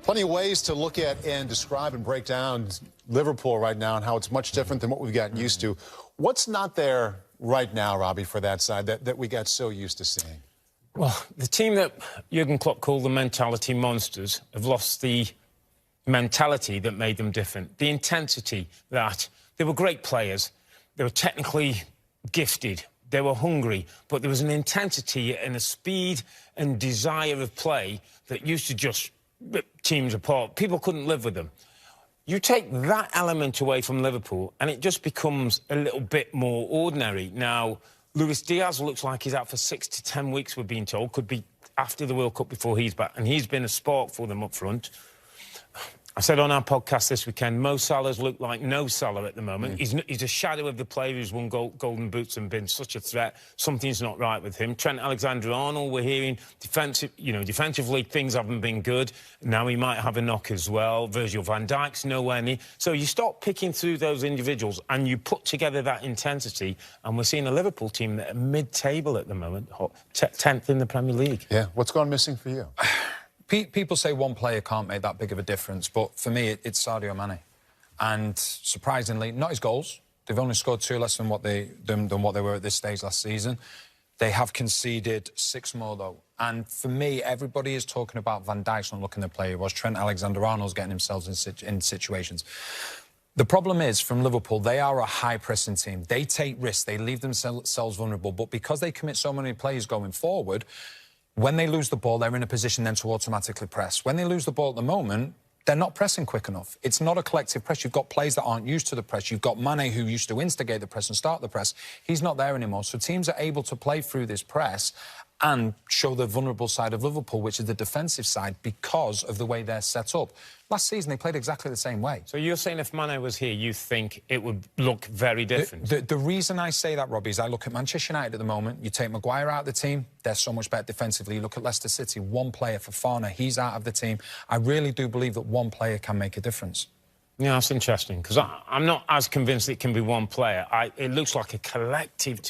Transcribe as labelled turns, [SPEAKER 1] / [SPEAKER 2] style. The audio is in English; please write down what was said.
[SPEAKER 1] Plenty of ways to look at and describe and break down Liverpool right now and how it's much different than what we've gotten used to. What's not there right now, Robbie, for that side that we got so used to seeing?
[SPEAKER 2] Well, the team that Jurgen Klopp called the mentality monsters have lost the mentality that made them different. The intensity that they were great players. They were technically gifted. They were hungry, but there was an intensity and a speed and desire of play that used to just rip teams apart. People couldn't live with them. You take that element away from Liverpool and it just becomes a little bit more ordinary. Now, Luis Diaz looks like he's out for 6 to 10 weeks, we're being told. Could be after the World Cup before he's back. And he's been a spark for them up front. I said on our podcast this weekend, Mo Salah's looked like no Salah at the moment. He's a shadow of the player who's won golden boots and been such a threat. Something's not right with him. Trent Alexander-Arnold, we're hearing defensively things haven't been good. Now he might have a knock as well. Virgil van Dijk's nowhere near. So you start picking through those individuals and you put together that intensity, and we're seeing a Liverpool team that are mid-table at the moment, 10th in the Premier League.
[SPEAKER 1] Yeah, what's gone missing for you?
[SPEAKER 3] People say one player can't make that big of a difference, but for me, it's Sadio Mane. And surprisingly, not his goals. They've only scored 2 less than what they were at this stage last season. They have conceded 6 more, though. And for me, everybody is talking about Van Dijk's not looking the player he was. Trent Alexander-Arnold's getting himself in situations. The problem is, from Liverpool, they are a high-pressing team. They take risks. They leave themselves vulnerable. But because they commit so many players going forward, when they lose the ball, they're in a position then to automatically press. When they lose the ball at the moment, they're not pressing quick enough. It's not a collective press. You've got players that aren't used to the press. You've got Mane, who used to instigate the press and start the press. He's not there anymore. So teams are able to play through this press and show the vulnerable side of Liverpool, which is the defensive side, because of the way they're set up. Last season, they played exactly the same way.
[SPEAKER 2] So you're saying if Mane was here, you think it would look very different?
[SPEAKER 3] The reason I say that, Robbie, is I look at Manchester United at the moment. You take Maguire out of the team, they're so much better defensively. You look at Leicester City, one player for Fofana, he's out of the team. I really do believe that one player can make a difference.
[SPEAKER 2] Yeah, that's interesting, because I'm not as convinced it can be one player. It looks like a collective